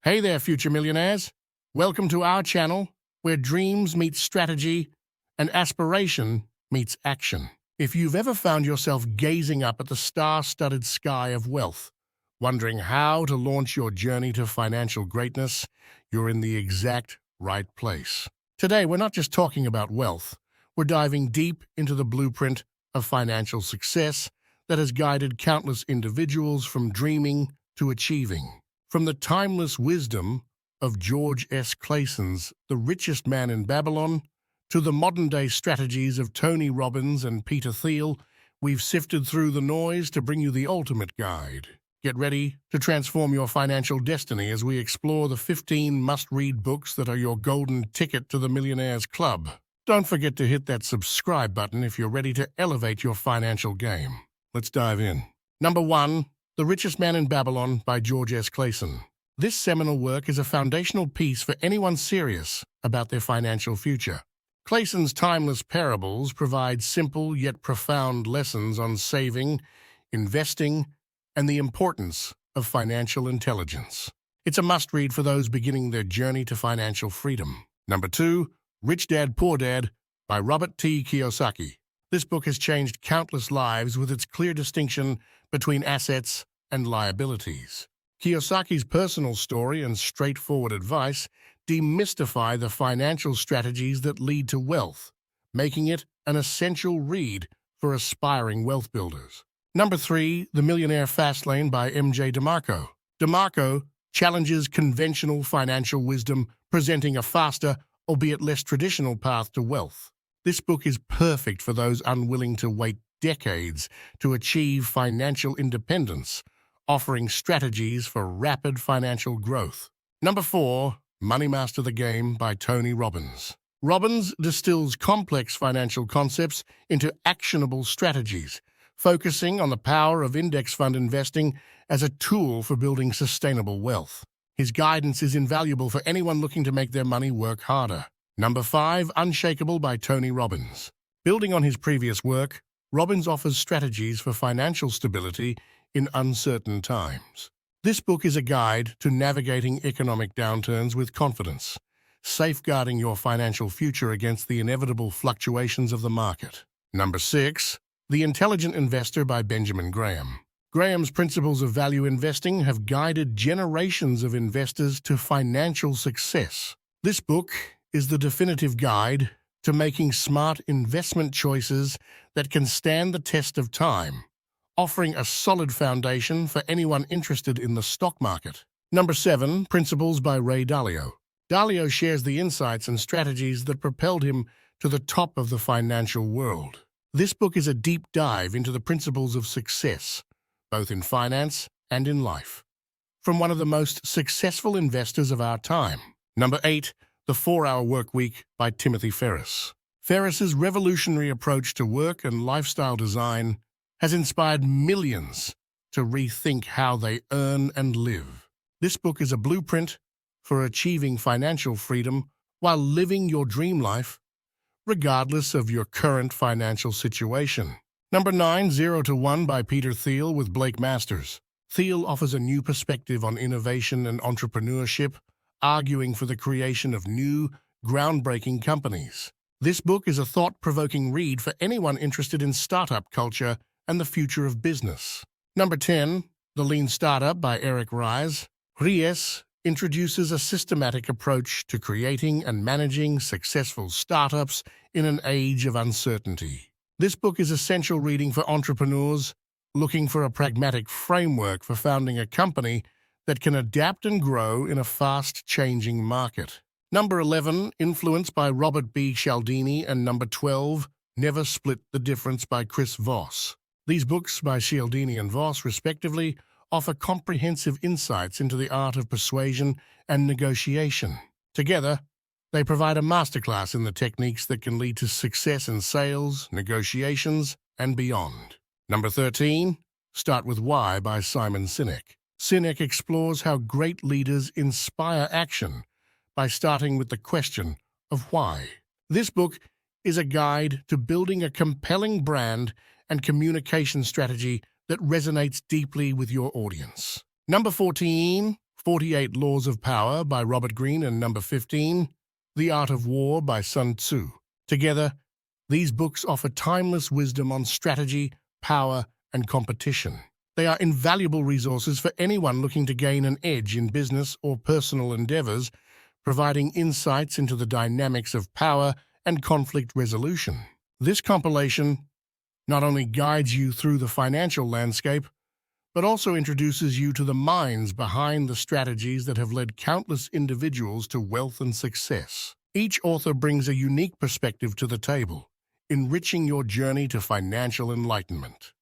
Hey there, future millionaires. Welcome to our channel, where dreams meet strategy and aspiration meets action. If you've ever found yourself gazing up at the star-studded sky of wealth, wondering how to launch your journey to financial greatness, you're in the exact right place. Today, we're not just talking about wealth. We're diving deep into the blueprint of financial success that has guided countless individuals from dreaming to achieving. From the timeless wisdom of George S. Clason's The Richest Man in Babylon to the modern-day strategies of Tony Robbins and Peter Thiel, we've sifted through the noise to bring you the ultimate guide. Get ready to transform your financial destiny as we explore the 15 must-read books that are your golden ticket to the Millionaires Club. Don't forget to hit that subscribe button if you're ready to elevate your financial game. Let's dive in. Number 1. The Richest Man in Babylon by George S. Clason. This seminal work is a foundational piece for anyone serious about their financial future. Clason's timeless parables provide simple yet profound lessons on saving, investing, and the importance of financial intelligence. It's a must-read for those beginning their journey to financial freedom. Number 2. Rich Dad, Poor Dad by Robert T. Kiyosaki. This book has changed countless lives with its clear distinction between assets and liabilities. Kiyosaki's personal story and straightforward advice demystify the financial strategies that lead to wealth, making it an essential read for aspiring wealth builders. Number 3, The Millionaire Fastlane by M.J. DeMarco. DeMarco challenges conventional financial wisdom, presenting a faster, albeit less traditional path to wealth. This book is perfect for those unwilling to wait decades to achieve financial independence, offering strategies for rapid financial growth. Number 4, Money Master the Game by Tony Robbins. Robbins distills complex financial concepts into actionable strategies, focusing on the power of index fund investing as a tool for building sustainable wealth. His guidance is invaluable for anyone looking to make their money work harder. Number 5, Unshakable by Tony Robbins. Building on his previous work, Robbins offers strategies for financial stability in uncertain times. This book is a guide to navigating economic downturns with confidence, safeguarding your financial future against the inevitable fluctuations of the market. Number 6, The Intelligent Investor by Benjamin Graham. Graham's principles of value investing have guided generations of investors to financial success. This book is the definitive guide to making smart investment choices that can stand the test of time, offering a solid foundation for anyone interested in the stock market. Number 7, Principles by Ray Dalio. Dalio shares the insights and strategies that propelled him to the top of the financial world. This book is a deep dive into the principles of success, both in finance and in life, from one of the most successful investors of our time. Number 8, The 4-Hour Workweek by Timothy Ferriss. Ferriss's revolutionary approach to work and lifestyle design has inspired millions to rethink how they earn and live. This book is a blueprint for achieving financial freedom while living your dream life, regardless of your current financial situation. Number 9, 0 to 1 by Peter Thiel with Blake Masters. Thiel offers a new perspective on innovation and entrepreneurship, arguing for the creation of new, groundbreaking companies. This book is a thought-provoking read for anyone interested in startup culture and the future of business. Number 10, The Lean Startup by Eric Ries. Ries introduces a systematic approach to creating and managing successful startups in an age of uncertainty. This book is essential reading for entrepreneurs looking for a pragmatic framework for founding a company that can adapt and grow in a fast-changing market. Number 11, Influence by Robert B. Cialdini, and number 12, Never Split the Difference by Chris Voss. These books by Cialdini and Voss, respectively, offer comprehensive insights into the art of persuasion and negotiation. Together, they provide a masterclass in the techniques that can lead to success in sales, negotiations, and beyond. Number 13, Start with Why by Simon Sinek. Sinek explores how great leaders inspire action by starting with the question of why. This book is a guide to building a compelling brand and communication strategy that resonates deeply with your audience. Number 14, 48 Laws of Power by Robert Greene, and number 15, The Art of War by Sun Tzu. Together, these books offer timeless wisdom on strategy, power, and competition. They are invaluable resources for anyone looking to gain an edge in business or personal endeavors, providing insights into the dynamics of power and conflict resolution. This compilation not only guides you through the financial landscape, but also introduces you to the minds behind the strategies that have led countless individuals to wealth and success. Each author brings a unique perspective to the table, enriching your journey to financial enlightenment.